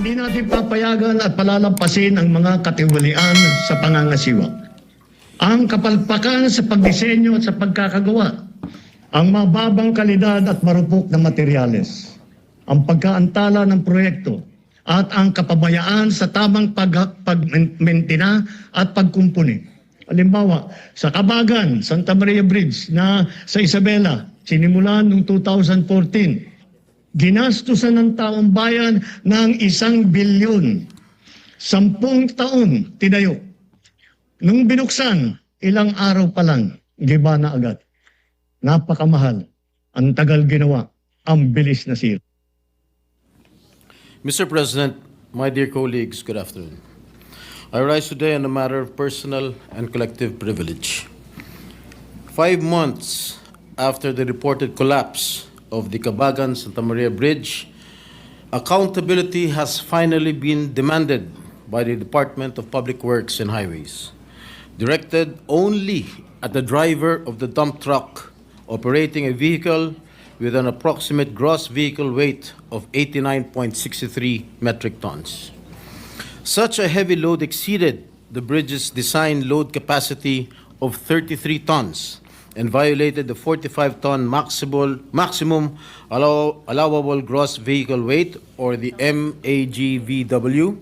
Hindi natin papayagan at palalampasin ang mga katiwalian sa pangangasiwa. Ang kapalpakan sa pagdisenyo at sa pagkakagawa, ang mababang kalidad at marupok na materyales, ang pagkaantala ng proyekto, at ang kapabayaan sa tamang pagmentina at pagkumpuni. Halimbawa, sa Kabagan, Santa Maria Bridge na sa Isabela, sinimulan noong 2014, ginastusan ng taong bayan ng 1 bilyon. 10 taon tinayo. Nung binuksan, ilang araw pa lang, giba na agad. Napakamahal. Ang tagal ginawa. Ang bilis na sira. Mr. President, my dear colleagues, good afternoon. I rise today on a matter of personal and collective privilege. 5 months after the reported collapse of the Kabagan-Santa Maria Bridge, accountability has finally been demanded by the Department of Public Works and Highways, directed only at the driver of the dump truck operating a vehicle with an approximate gross vehicle weight of 89.63 metric tons. Such a heavy load exceeded the bridge's design load capacity of 33 tons and violated the 45-ton maximum allowable gross vehicle weight, or the MAGVW,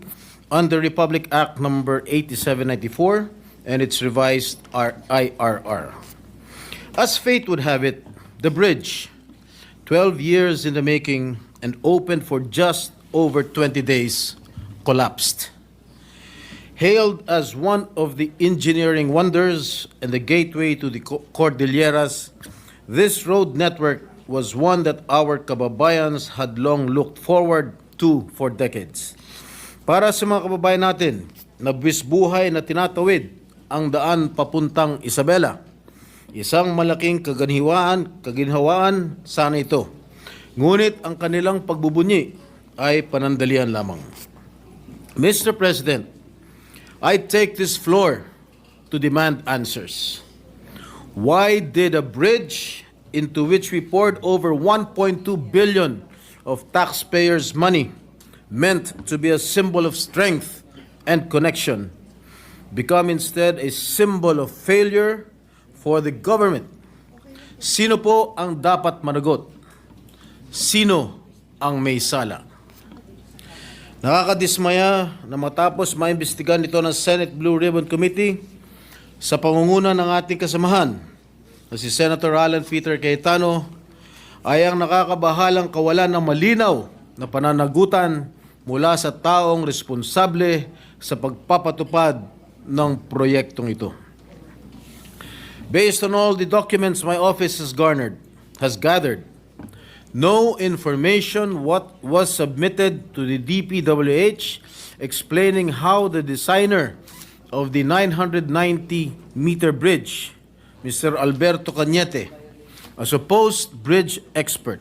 under Republic Act number 8794 and its revised IRR. As fate would have it, the bridge, 12 years in the making and opened for just over 20 days, collapsed. Hailed as one of the engineering wonders and the gateway to the Cordilleras, this road network was one that our kababayans had long looked forward to for decades. Para sa mga kababayan natin na buhay na tinatawid ang daan papuntang Isabela, isang malaking kaginhawaan sana ito. Ngunit ang kanilang pagbubunyi ay panandalian lamang. Mr. President, I take this floor to demand answers. Why did a bridge into which we poured over 1.2 billion of taxpayers' money, meant to be a symbol of strength and connection, become instead a symbol of failure for the government? Sino po ang dapat managot? Sino ang may sala? Nakakadismaya na matapos maimbestigan ito ng Senate Blue Ribbon Committee sa pangunguna ng ating kasamahan na si Senator Alan Peter Cayetano, ay ang nakakabahalang kawalan ng malinaw na pananagutan mula sa taong responsable sa pagpapatupad ng proyektong ito. Based on all the documents my office has gathered, no information what was submitted to the DPWH explaining how the designer of the 990-meter bridge, Mr. Alberto Cañete, a supposed bridge expert,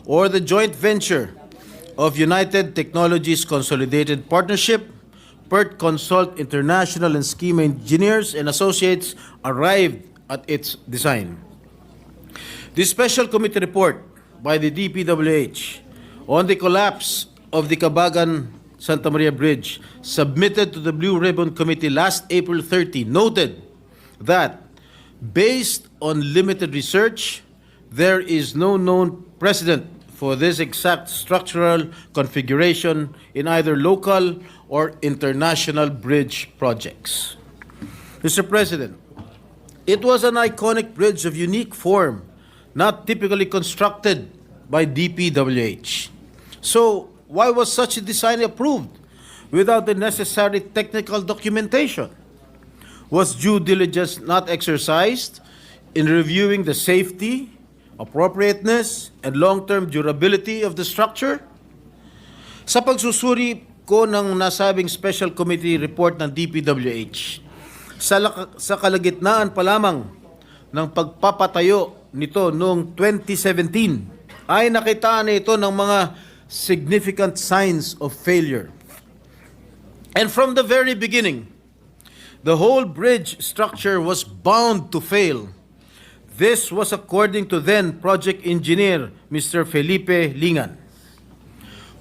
or the joint venture of United Technologies Consolidated Partnership, PERT Consult International and Scheme Engineers and Associates, arrived at its design. The special committee report by the DPWH on the collapse of the Kabagan-Santa Maria Bridge, submitted to the Blue Ribbon Committee last April 30, noted that, based on limited research, there is no known precedent for this exact structural configuration in either local or international bridge projects. Mr. President, it was an iconic bridge of unique form, not typically constructed by DPWH. So, why was such a design approved without the necessary technical documentation? Was due diligence not exercised in reviewing the safety, appropriateness, and long-term durability of the structure? Sa pagsusuri ko ng nasabing special committee report ng DPWH, sa kalagitnaan pa lamang ng pagpapatayo nito noong 2017, ay nakitaan ito ng mga significant signs of failure. And from the very beginning, the whole bridge structure was bound to fail. This was according to then project engineer Mr. Felipe Lingan.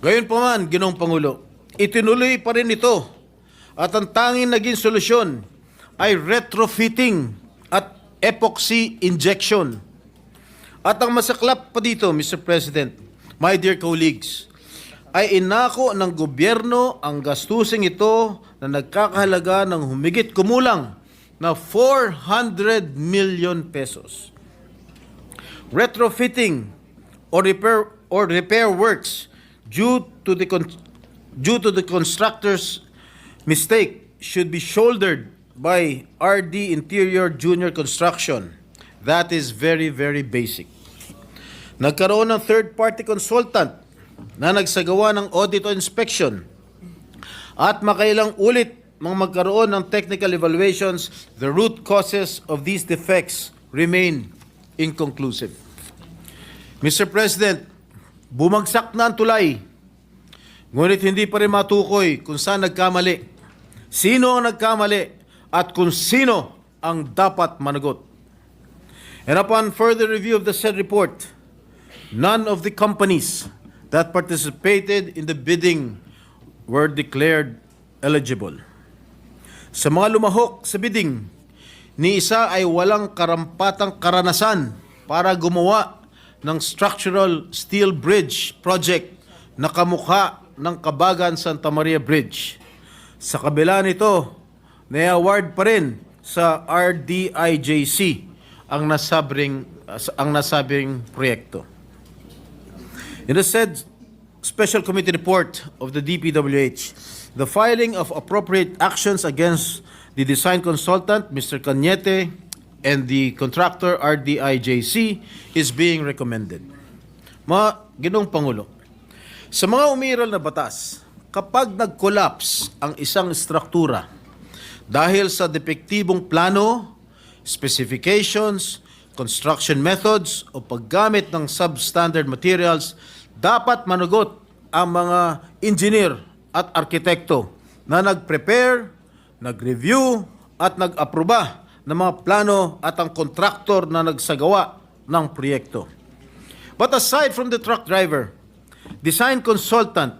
Gayon pa man, Ginoong Pangulo, itinuloy pa rin ito at ang tanging naging solusyon ay retrofitting at epoxy injection. At ang masaklap pa dito, Mr. President, my dear colleagues, ay inako ng gobyerno ang gastusing ito na nagkakahalaga ng humigit kumulang na 400 million pesos. Retrofitting or repair works due to the constructor's mistake should be shouldered by RD Interior Junior Construction. That is very, very basic. Nagkaroon ng third-party consultant na nagsagawa ng audit o inspection at makailang ulit magkaroon ng technical evaluations, the root causes of these defects remain inconclusive. Mr. President, bumagsak na ang tulay, ngunit hindi pa rin matukoy kung saan nagkamali, sino ang nagkamali, at kung sino ang dapat managot. And upon further review of the said report, none of the companies that participated in the bidding were declared eligible. Sa mga lumahok sa bidding, ni isa ay walang karampatang karanasan para gumawa ng structural steel bridge project na kamukha ng Kabagan Santa Maria Bridge. Sa kabila nito, na-award pa rin sa RDIJC ang nasabing proyekto. In the said Special Committee Report of the DPWH, the filing of appropriate actions against the design consultant, Mr. Cañete, and the contractor, RDIJC, is being recommended. Ginoong Pangulo, sa mga umiral na batas, kapag nag-collapse ang isang struktura dahil sa depektibong plano, specifications, construction methods o paggamit ng substandard materials, dapat managot ang mga engineer at arkitekto na nag-prepare, nag-review at nag-aproba ng mga plano at ang kontraktor na nagsagawa ng proyekto. But aside from the truck driver, design consultant,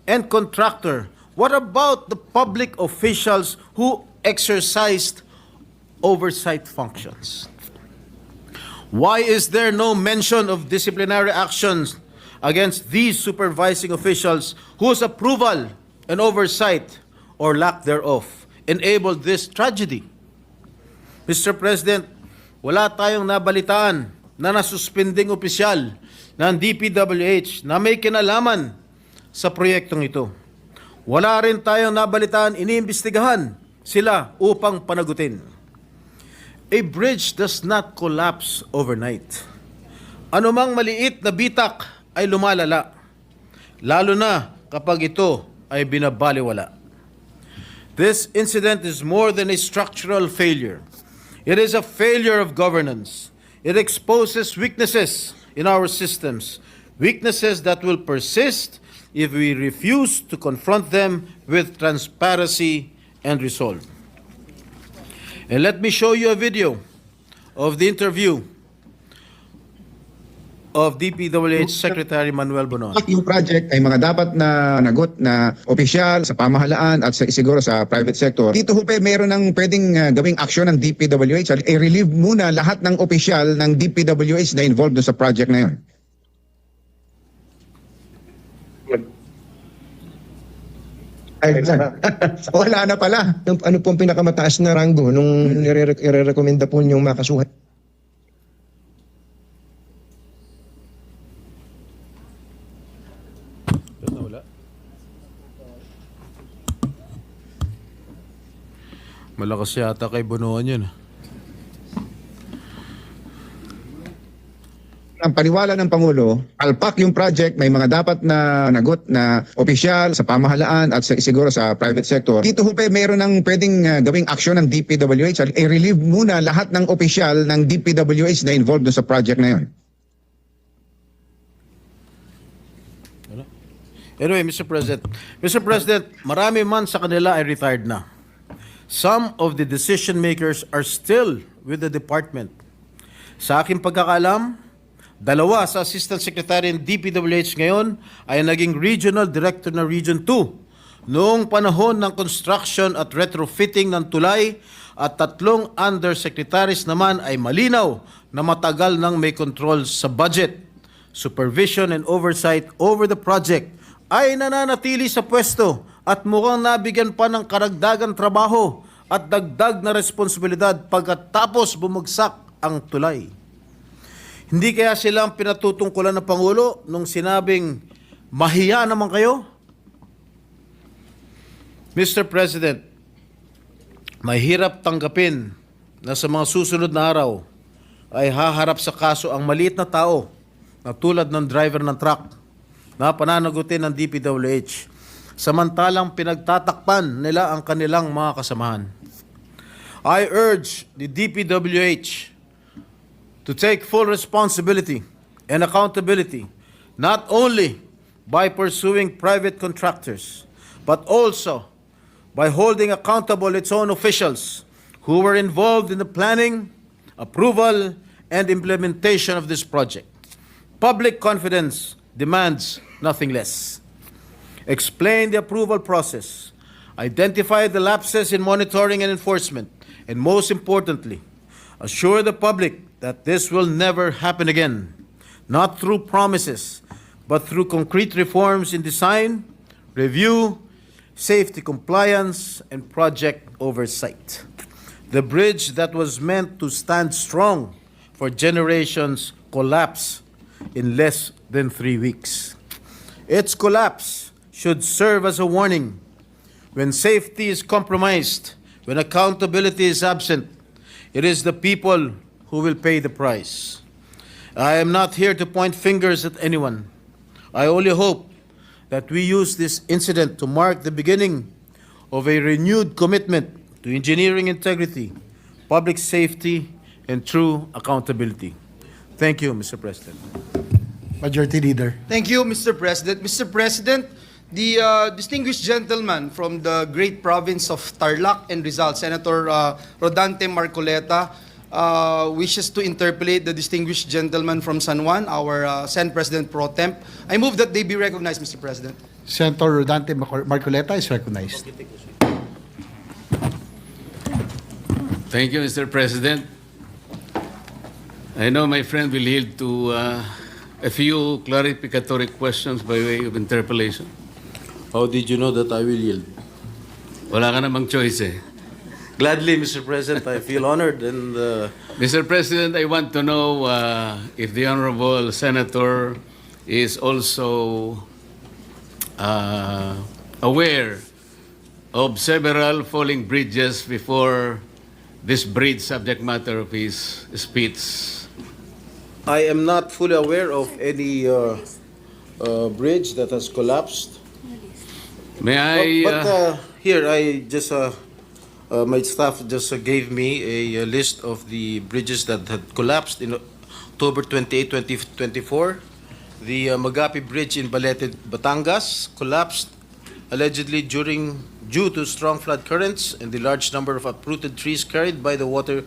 and contractor, what about the public officials who exercised oversight functions? Why is there no mention of disciplinary actions against these supervising officials whose approval and oversight, or lack thereof, enabled this tragedy? Mr. President, wala tayong nabalitaan na nasuspending opisyal ng DPWH na may kinalaman sa proyektong ito. Wala rin tayong nabalitaan, iniimbestigahan sila upang panagutin. A bridge does not collapse overnight. Anumang maliit na bitak ay lumalala, lalo na kapag ito ay binabaliwala. This incident is more than a structural failure. It is a failure of governance. It exposes weaknesses in our systems, weaknesses that will persist if we refuse to confront them with transparency and resolve. And let me show you a video of the interview of DPWH Secretary Manuel Bonoan. Yung project ay mga dapat na nagot na opisyal sa pamahalaan at siguro sa private sector. Dito ho pa meron ng pwedeng gawing aksyon ng DPWH. I-relieve muna lahat ng opisyal ng DPWH na involved sa project na yun. Ay, wala na pala. Ano po ang pinakamataas na ranggo nung nire-recommenda po niyong makasuhan? Malakas yata kay Bonoan yun. Ang paniwala ng Pangulo, alpak yung project, may mga dapat na nagot na opisyal sa pamahalaan at siguro sa private sector. Dito ho pa meron ng pwedeng gawing aksyon ng DPWH. I-relieve muna lahat ng opisyal ng DPWH na involved sa project na yun. Anyway, Mr. President, marami man sa kanila ay retired na. Some of the decision makers are still with the department. Sa aking pagkakaalam, 2 sa Assistant Secretary ng DPWH ngayon ay naging Regional Director ng Region 2 noong panahon ng construction at retrofitting ng tulay at 3 undersecretaries naman ay malinaw na matagal nang may control sa budget, supervision and oversight over the project ay nananatili sa pwesto at mukhang nabigyan pa ng karagdagang trabaho at dagdag na responsibilidad pagkatapos bumagsak ang tulay. Hindi kaya sila ang pinatutungkulan ng Pangulo nung sinabing, mahiya naman kayo? Mr. President, mahirap tanggapin na sa mga susunod na araw ay haharap sa kaso ang maliit na tao na tulad ng driver ng truck na pananagutin ng DPWH samantalang pinagtatakpan nila ang kanilang mga kasamahan. I urge the DPWH to take full responsibility and accountability not only by pursuing private contractors but also by holding accountable its own officials who were involved in the planning, approval, and implementation of this project. Public confidence demands nothing less. Explain the approval process, identify the lapses in monitoring and enforcement, and most importantly, assure the public that this will never happen again, not through promises, but through concrete reforms in design, review, safety compliance, and project oversight. The bridge that was meant to stand strong for generations collapsed in less than 3 weeks. Its collapse should serve as a warning. When safety is compromised, when accountability is absent, it is the people who will pay the price. I am not here to point fingers at anyone. I only hope that we use this incident to mark the beginning of a renewed commitment to engineering integrity, public safety, and true accountability. Thank you, Mr. President. Majority Leader. Thank you, Mr. President. Mr. President, the distinguished gentleman from the great province of Tarlac and Rizal, Senator Rodante Marcoleta, wishes to interpolate the distinguished gentleman from San Juan, our Sen. President Pro Temp. I move that they be recognized, Mr. President. Senator Rodante Marcoleta is recognized. Thank you, Mr. President. I know my friend will yield to a few clarificatory questions by way of interpolation. How did you know that I will yield? Wala ka namang choice eh. Gladly, Mr. President, I feel honored and Mr. President, I want to know if the Honorable Senator is also aware of several falling bridges before this bridge subject matter of his speech. I am not fully aware of any bridge that has collapsed. May I... But here, I just my staff just gave me a list of the bridges that had collapsed in October 28, 2024. The Magapi Bridge in Balete, Batangas, collapsed allegedly due to strong flood currents and the large number of uprooted trees carried by the water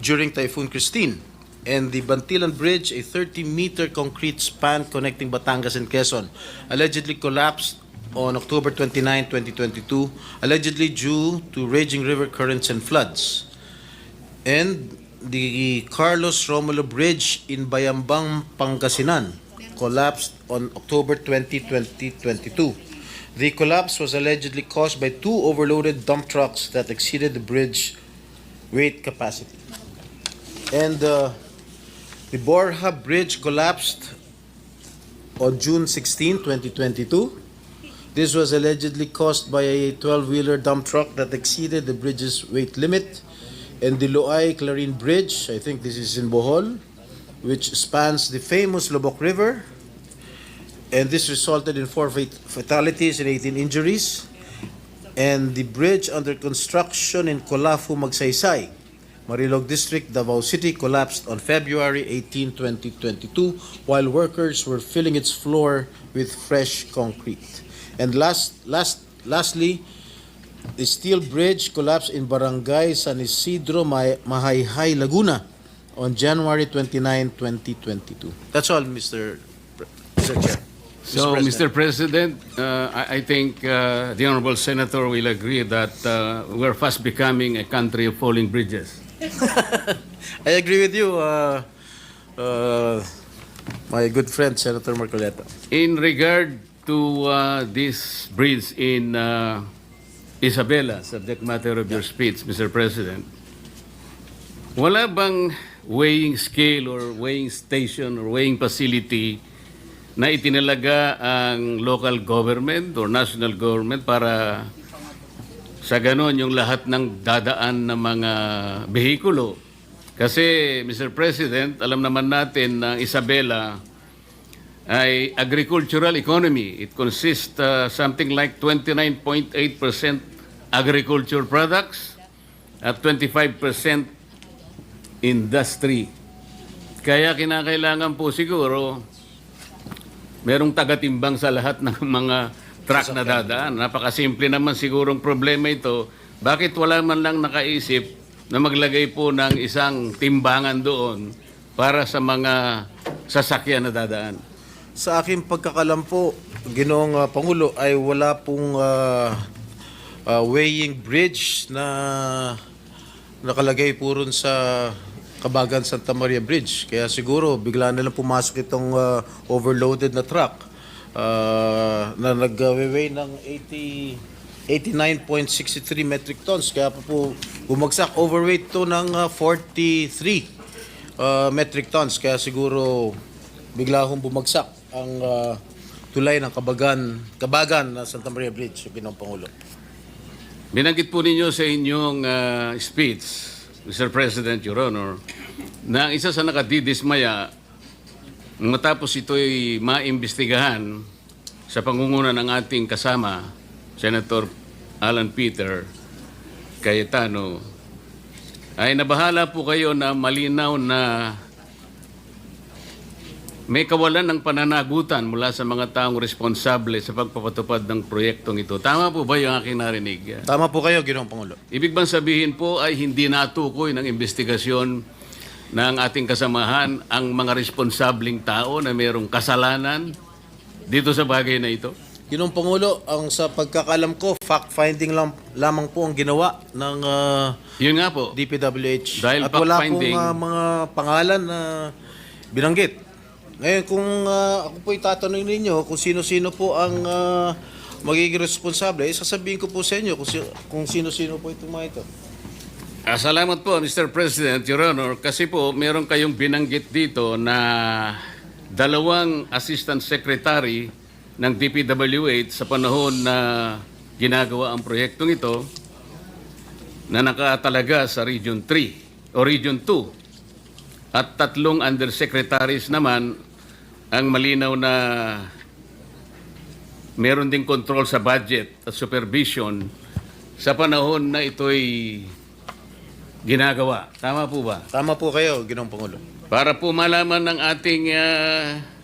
during Typhoon Christine. And the Bantilan Bridge, a 30-meter concrete span connecting Batangas and Quezon, allegedly collapsed on October 29, 2022, allegedly due to raging river currents and floods. And the Carlos Romulo Bridge in Bayambang, Pangasinan, collapsed on October 20, 2022. The collapse was allegedly caused by 2 overloaded dump trucks that exceeded the bridge weight capacity. And the Borja Bridge collapsed on June 16, 2022. This was allegedly caused by a 12-wheeler dump truck that exceeded the bridge's weight limit. And the Loay Clarin Bridge, I think this is in Bohol, which spans the famous Lobok River. And this resulted in 4 fatalities and 18 injuries. And the bridge under construction in Colafu, Magsaysay, Marilog District, Davao City, collapsed on February 18, 2022, while workers were filling its floor with fresh concrete. And lastly, the steel bridge collapsed in Barangay San Isidro, Mahayhay, Laguna, on January 29, 2022. That's all, Mr. Chair. So, Mr. President, I think the Honorable Senator will agree that we're fast becoming a country of falling bridges. I agree with you, my good friend, Senator Marcoleta. In regard to this bridge in Isabela, subject matter of your speech, Mr. President, wala bang weighing scale or weighing station or weighing facility na itinalaga ang local government or national government para sa ganon yung lahat ng dadaan ng mga behikulo? Kasi, Mr. President, alam naman natin na Isabela ay agricultural economy. It consists something like 29.8% agriculture products at 25% industry. Kaya kinakailangan po siguro merong tagatimbang sa lahat ng mga truck na dadaan. Napakasimple naman sigurong problema ito. Bakit wala man lang nakaisip na maglagay po ng isang timbangan doon para sa mga sasakyan na dadaan? Sa aking pagkakalam po, Ginoong Pangulo, ay wala pong weighing bridge na nakalagay po rin sa Kabagan Santa Maria Bridge. Kaya siguro bigla nilang pumasok itong overloaded na truck na nag-weigh ng 89.63 metric tons. Kaya po bumagsak, overweight to ng 43 metric tons. Kaya siguro bigla hong bumagsak ang tulay ng Kabagan na Santa Maria Bridge, Ginoong Pangulo. Binanggit po ninyo sa inyong speech, Mr. President, Your Honor, na ang isa sa nakadidismaya matapos ito'y maimbestigahan sa pangunguna ng ating kasama, Senator Alan Peter Cayetano, ay nabahala po kayo na malinaw na may kawalan ng pananagutan mula sa mga taong responsable sa pagpapatupad ng proyektong ito. Tama po ba yung aking narinig? Tama po kayo, Ginoong Pangulo. Ibig bang sabihin po ay hindi natukoy ng investigasyon ng ating kasamahan ang mga responsabling tao na mayroong kasalanan dito sa bagay na ito? Ginoong Pangulo, ang sa pagkakalam ko, fact-finding lamang po ang ginawa ng Yun nga po. DPWH. Dahil At wala pong fact-finding- mga pangalan na binanggit. Ngayon, kung ako po itatanong ninyo kung sino-sino po ang magiging responsable, sasabihin ko po sa inyo kung sino-sino po itong mga ito. Salamat po, Mr. President, Your Honor, kasi po meron kayong binanggit dito na dalawang Assistant Secretary ng DPWH sa panahon na ginagawa ang proyektong ito na nakatalaga sa Region 3 o Region 2 at 3 undersecretaries naman ang malinaw na meron ding control sa budget at supervision sa panahon na ito'y ginagawa. Tama po ba? Tama po kayo, Ginoong Pangulo. Para po malaman ng ating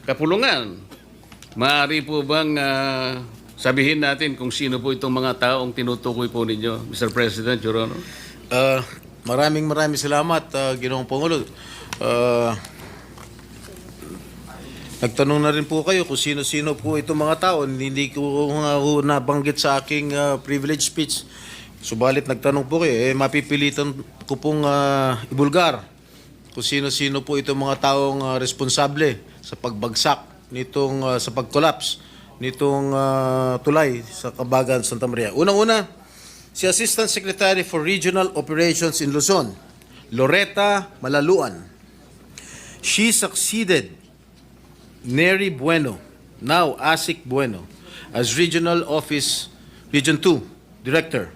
kapulungan, maaari po bang sabihin natin kung sino po itong mga taong tinutukoy po ninyo, Mr. President, Your Honor? Maraming salamat, Ginoong Pangulo. Nagtanong na rin po kayo kung sino-sino po itong mga tao. Hindi ko nabanggit sa aking privilege speech. Subalit nagtanong po kayo, mapipilitan ko pong ibulgar kung sino-sino po itong mga taong responsable sa pagbagsak nitong, sa pag-collapse nitong tulay sa Kabagan, Santa Maria. Unang-una, si Assistant Secretary for Regional Operations in Luzon, Loretta Malaluan. She succeeded Neri Bueno, now Asik Bueno, as Regional 2 Director.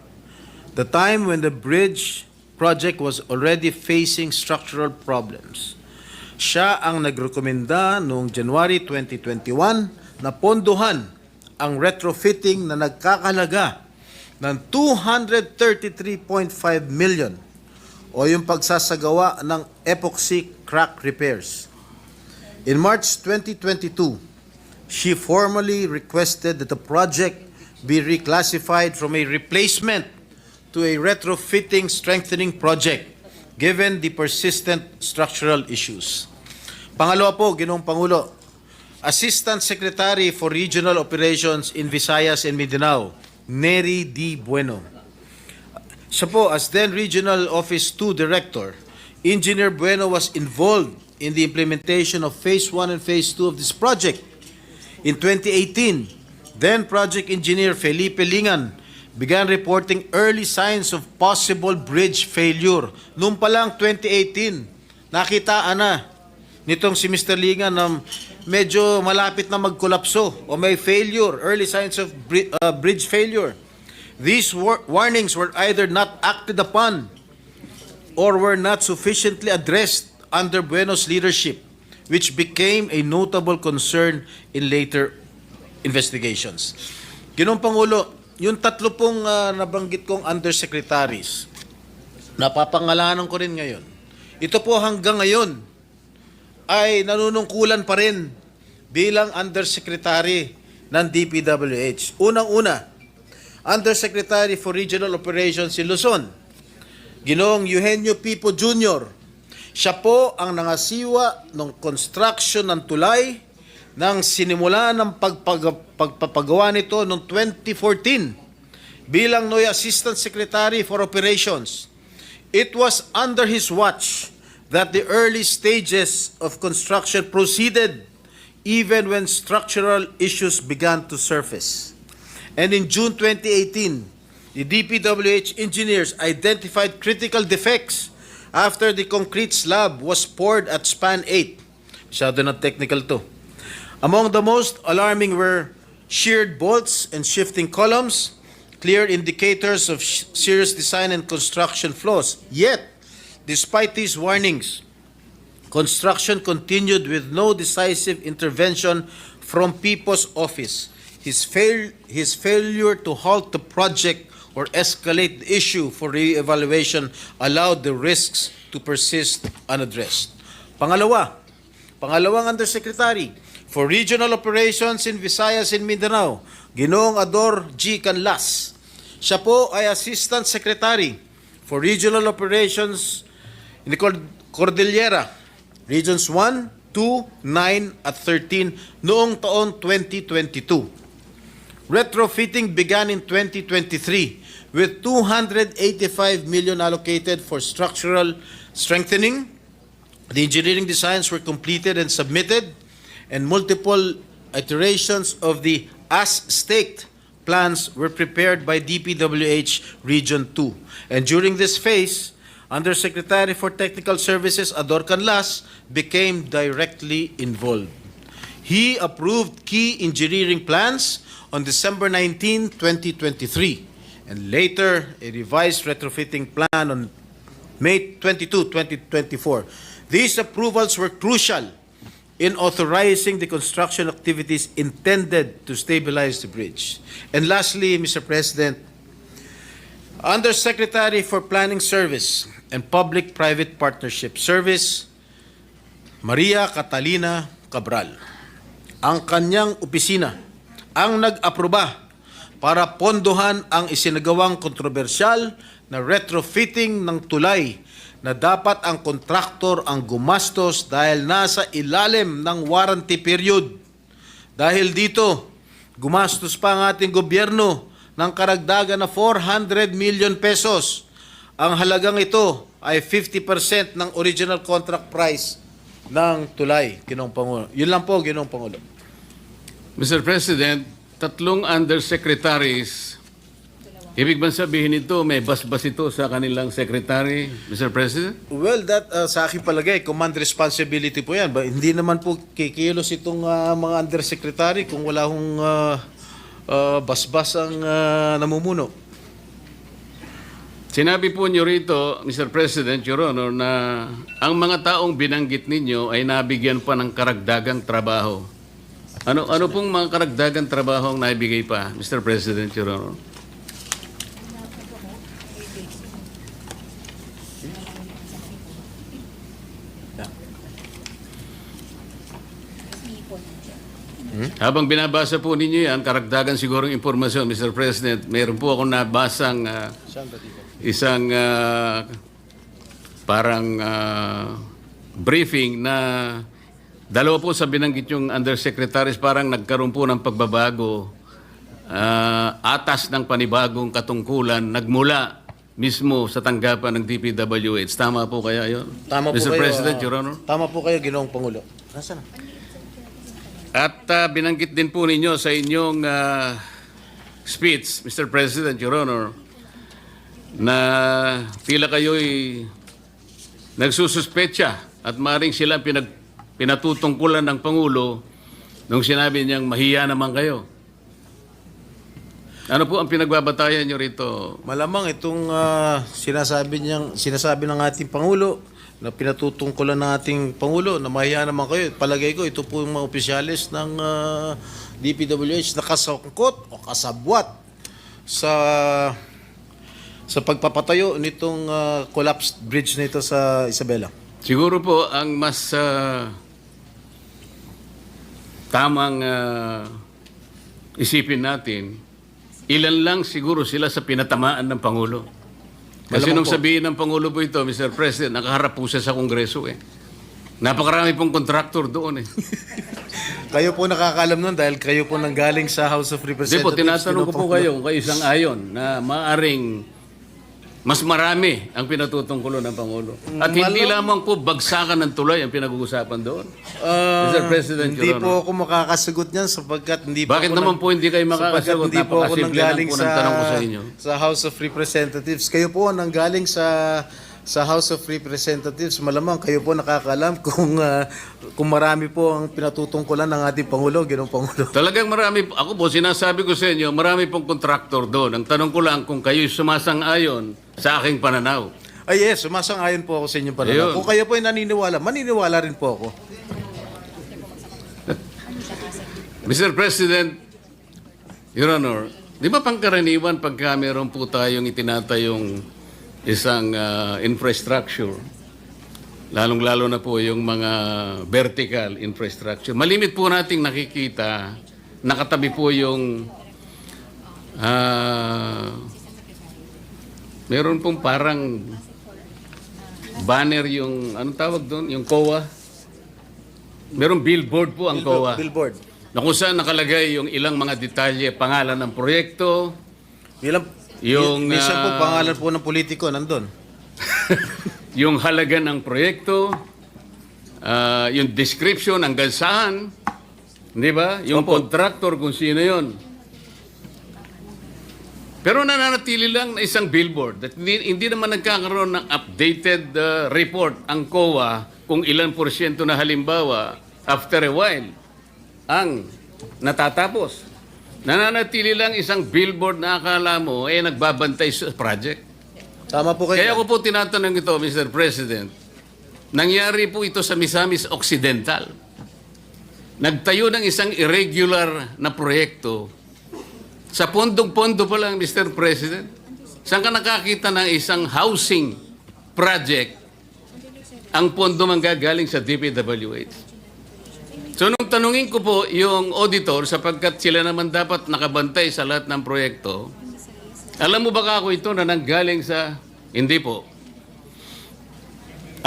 The time when the bridge project was already facing structural problems. Siya ang nagrekomenda noong January 2021 na pondohan ang retrofitting na nagkakalaga ng 233.5 million o yung pagsasagawa ng epoxy crack repairs. In March 2022, she formally requested that the project be reclassified from a replacement to a retrofitting strengthening project given the persistent structural issues. Pangalawa po, Ginoong Pangulo, Assistant Secretary for Regional Operations in Visayas and Mindanao, Neri D. Bueno. Siya po, as then Regional Office 2 Director, Engineer Bueno was involved in the implementation of Phase 1 and Phase 2 of this project. In 2018, then Project Engineer Felipe Lingan began reporting early signs of possible bridge failure. Noong pa lang 2018, nakitaan na nitong si Mr. Lingan na medyo malapit na magkolapso o may failure, early signs of bridge failure. These warnings were either not acted upon or were not sufficiently addressed under Bueno's leadership, which became a notable concern in later investigations. Ginoong Pangulo, yung tatlo pong nabanggit kong undersecretaries, napapangalanan ko rin ngayon. Ito po hanggang ngayon ay nanunungkulan pa rin bilang undersecretary ng DPWH. Unang-una, Undersecretary for Regional Operations in Luzon, Ginoong Eugenio Pipo Jr. Siya po ang nangasiwa ng construction ng tulay nang sinimula ng pagpapagawa nito noong 2014 bilang NOI Assistant Secretary for Operations. It was under his watch that the early stages of construction proceeded even when structural issues began to surface. And in June 2018, the DPWH engineers identified critical defects after the concrete slab was poured at span 8. Masyado na technical to. Among the most alarming were sheared bolts and shifting columns, clear indicators of serious design and construction flaws. Yet, despite these warnings, construction continued with no decisive intervention from Pipo's office. His failure to halt the project or escalate the issue for re-evaluation allowed the risks to persist unaddressed. Pangalawang Undersecretary for Regional Operations in Visayas and Mindanao, Ginoong Ador G. Canlas. Siya po ay Assistant Secretary for Regional Operations in the Cordillera, Regions 1, 2, 9 at 13 noong taon 2022. Retrofitting began in 2023 with 285 million allocated for structural strengthening. The engineering designs were completed and submitted, and multiple iterations of the as-staked plans were prepared by DPWH Region 2. And during this phase, Undersecretary for Technical Services Ador Canlas became directly involved. He approved key engineering plans on December 19, 2023, and later a revised retrofitting plan on May 22, 2024. These approvals were crucial in authorizing the construction activities intended to stabilize the bridge. And lastly, Mr. President, Undersecretary for Planning Service and Public-Private Partnership Service, Maria Catalina Cabral. Ang kanyang opisina ang nag-aproba para pondohan ang isinagawang kontrobersyal na retrofitting ng tulay na dapat ang kontraktor ang gumastos dahil nasa ilalim ng warranty period. Dahil dito, gumastos pa ang ating gobyerno ng karagdagan na 400 million pesos. Ang halagang ito ay 50% ng original contract price ng tulay, Ginoong Pangulo. Yun lang po, Ginoong Pangulo. Mr. President, tatlong undersecretaries, ibig bang sabihin ito, may basbas ito sa kanilang secretary, Mr. President? Well, that sa akin palagay, command responsibility po yan. Hindi naman po kikilos itong mga undersecretary kung wala hong basbas ang namumuno. Sinabi po niyo rito, Mr. President, Your Honor, na ang mga taong binanggit ninyo ay nabigyan pa ng karagdagang trabaho. Ano pong mga karagdagang trabaho ang naibigay pa, Mr. President, Your Honor? Habang binabasa po ninyo yan, karagdagan sigurong impormasyon, Mr. President, mayroon po akong nabasang isang parang briefing na Dalawa po sa binanggit yung undersecretaries, parang nagkaroon po ng pagbabago. Atas ng panibagong katungkulan nagmula mismo sa tanggapan ng DPWH. Tama po kaya yun? Tama po Mr. kayo, President, Your Honor. Tama po kayo, Ginoong Pangulo. Nasaan na? At binanggit din po ninyo sa inyong speech, Mr. President, Your Honor, na tila kayo'y nagsususpetsa at maring sila pinatutungkulan ng Pangulo nung sinabi niyang mahiya naman kayo. Ano po ang pinagbabatayan niyo rito? Malamang itong sinasabi ng ating Pangulo na pinatutungkulan ng ating Pangulo na mahiya naman kayo. Palagay ko, ito po yung mga opisyalis ng DPWH na kasangkot o kasabwat sa pagpapatayo nitong collapsed bridge nito sa Isabela. Siguro po ang mas tamang isipin natin, ilan lang siguro sila sa pinatamaan ng Pangulo. Kasi Malamang nung po. sabihin ng Pangulo po ito, Mr. President, nakaharap po siya sa Kongreso eh. Napakarami pong kontraktor doon eh. Kayo po nakakaalam nun dahil kayo po nanggaling sa House of Hindi Representatives. po, tinatanong ko po Ginoong kayo kung kayo isang ayon na maaring mas marami ang pinatutungkulo ng Pangulo. At hindi lamang po bagsakan ng tulay ang pinag-uusapan doon. Mr. President, Hindi Your po Honor. ako makakasagot niyan sapagkat hindi po Bakit ako naman po hindi kayo makakasagot? Hindi po ako Napakasimple lang nanggaling po ng tanong ko sa inyo. sa House of Representatives. Kayo po nanggaling sa House of Representatives. Malamang kayo po nakakaalam kung marami po ang pinatutungkulan ng ating Pangulo, Ginoong Pangulo. Talagang marami, ako po sinasabi ko sa inyo, marami pong kontraktor doon. Ang tanong ko lang kung kayo'y sumasang-ayon sa aking pananaw. Ay yes, sumasang-ayon po ako sa inyong pananaw. Ayun. Kung kayo po ay naniniwala, maniniwala rin po ako. Mr. President, Your Honor, di ba pangkaraniwan pagka meron po tayong itinatayong isang infrastructure, lalong-lalo na po yung mga vertical infrastructure, malimit po nating nakikita, nakatabi po yung meron pong parang banner yung, anong tawag doon? Yung COA. Merong billboard po ang COA. Billboard. Na kung saan nakalagay yung ilang mga detalye, pangalan ng proyekto, Minsan po pangalan po ng politiko nandun. yung halaga ng proyekto, yung description hanggang saan, di ba? Yung contractor kung sino yon. Pero nananatili lang na isang billboard. At hindi naman nagkakaroon ng updated report ang COA kung ilan porsyento na halimbawa after a while ang natatapos. Nananatili lang isang billboard na akala mo nagbabantay sa project. Tama po kayo. Kaya ko po tinatanong ito, Mr. President, nangyari po ito sa Misamis Occidental. Nagtayo ng isang irregular na proyekto. Sa pondong-pondo pa lang, Mr. President. Saan ka nakakita ng isang housing project ang pondo manggagaling sa DPWH? So nung tanungin ko po yung auditor, sapagkat sila naman dapat nakabantay sa lahat ng proyekto, alam mo ba ako ito na nanggaling sa... Hindi po.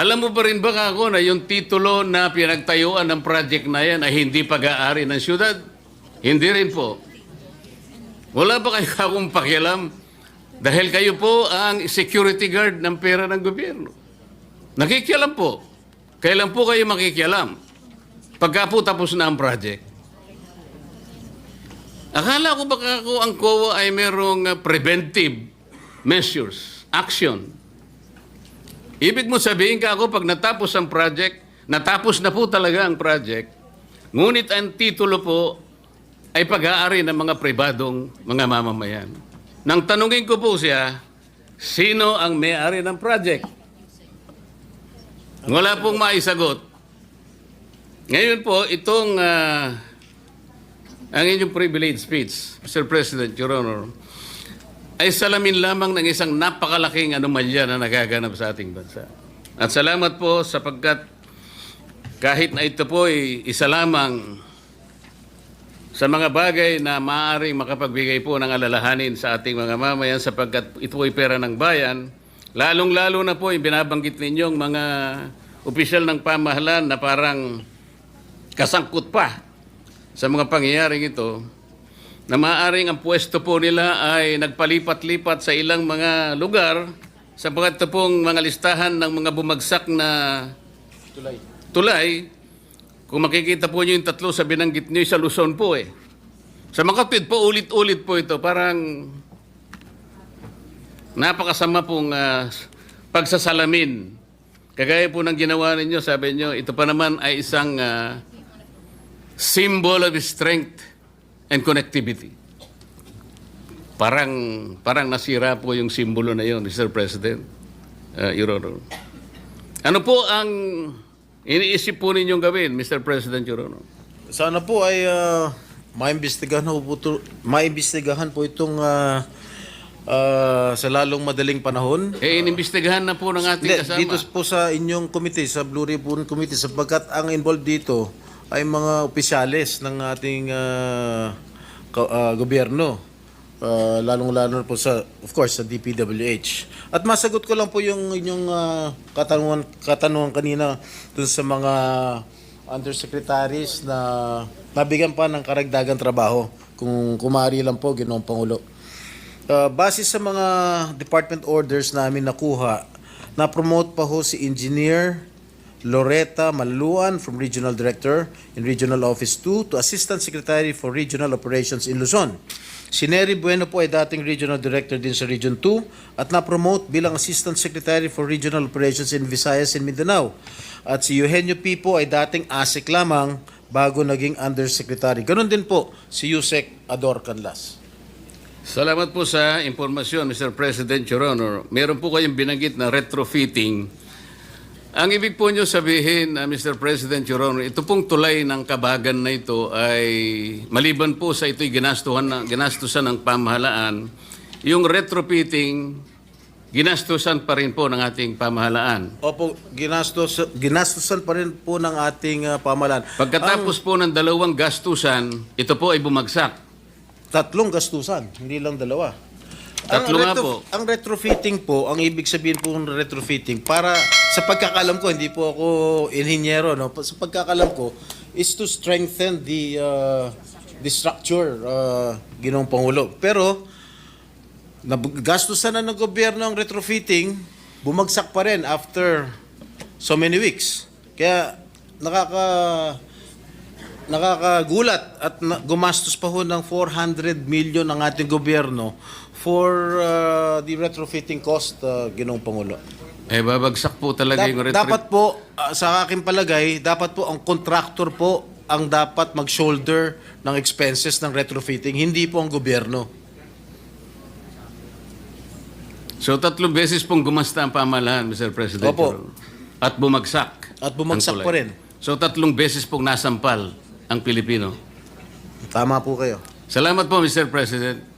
Alam mo pa rin ba ako na yung titulo na pinagtayuan ng project na yan ay hindi pag-aari ng syudad? Hindi rin po. Wala ba kayo akong pakialam? Dahil kayo po ang security guard ng pera ng gobyerno. Nakikialam po. Kailan po kayo makikialam? Pagka po tapos na ang project. Akala ko baka ako ang COA ay merong preventive measures, action. Ibig mo sabihin ka ako pag natapos ang project, natapos na po talaga ang project, ngunit ang titulo po ay pag-aari ng mga pribadong mga mamamayan. Nang tanungin ko po siya, sino ang may-ari ng project? Wala pong maisagot. Ngayon po, itong ang inyong privilege speech, Mr. President, Your Honor, ay salamin lamang ng isang napakalaking anomalya na nagaganap sa ating bansa. At salamat po sapagkat kahit na ito po ay isa lamang sa mga bagay na maaaring makapagbigay po ng alalahanin sa ating mga mamayan sapagkat ito ay pera ng bayan, lalong-lalo na po yung binabanggit ninyong mga opisyal ng pamahalaan na parang kasangkot pa sa mga pangyayaring ito, na maaaring ang pwesto po nila ay nagpalipat-lipat sa ilang mga lugar sapagkat ito pong mga listahan ng mga bumagsak na tulay. Kung makikita po nyo yung tatlo sa binanggit nyo, sa Luzon po eh. Sa Makatwid po, ulit-ulit po ito. Parang napakasama pong pagsasalamin. Kagaya po ng ginawa ninyo, sabi nyo, ito pa naman ay isang symbol of strength and connectivity. Parang nasira po yung simbolo na yun, Mr. President, Your Honor. Ano po ang iniisip po ninyong gawin, Mr. President, Your Honor? Sana po ay maimbestigahan po itong sa lalong madaling panahon. Inimbestigahan na po ng ating kasama. Dito po sa inyong committee, sa Blue Ribbon Committee, sapagkat ang involved dito ay mga opisyales ng ating gobyerno. Lalong-lalo po sa, of course, sa DPWH. At masagot ko lang po yung inyong katanungan kanina dun sa mga undersecretaries na nabigyan pa ng karagdagang trabaho. Kung kumari lang po, Ginoong Pangulo. Base sa mga department orders namin nakuha, na-promote pa ho si Engineer Loretta Malaluan from Regional Director in Regional Office 2 to Assistant Secretary for Regional Operations in Luzon. Si Nery Bueno po ay dating Regional Director din sa Region 2 at na-promote bilang Assistant Secretary for Regional Operations in Visayas and Mindanao. At si Eugenio P. po ay dating ASEC lamang bago naging Undersecretary. Ganon din po si Yusek Ador Canlas. Salamat po sa impormasyon, Mr. President, Your Honor. Meron po kayong binanggit na retrofitting. Ang ibig po nyo sabihin, Mr. President, Your Honor, ito pong tulay ng Kabagan na ito ay maliban po sa ito'y ginastusan ng pamahalaan, yung retrofitting, ginastusan pa rin po ng ating pamahalaan. Opo, ginastusan pa rin po ng ating pamahalaan. Pagkatapos po ng dalawang gastusan, ito po ay bumagsak. Tatlong gastusan, hindi lang dalawa. Tatlo nga po. Ang retrofitting po, ang ibig sabihin po ng retrofitting, para sa pagkakalam ko, hindi po ako inhinyero, no? Sa pagkakalam ko, is to strengthen the structure, Ginoong Pangulo. Pero, gastusan na ng gobyerno ang retrofitting, bumagsak pa rin after so many weeks. Kaya, nakakagulat at gumastos pa ho ng 400 million ang ating gobyerno for the retrofitting cost, Ginoong Pangulo. Babagsak po talaga yung Dapat po, sa aking palagay, dapat po ang contractor po ang dapat mag-shoulder ng expenses ng retrofitting, hindi po ang gobyerno. So, 3 beses pong gumasta ang pamahalaan, Mr. President. Opo. At bumagsak. At bumagsak ang pa tulay. rin. So, 3 beses pong nasampal ang Pilipino. Tama po kayo. Salamat po, Mr. President.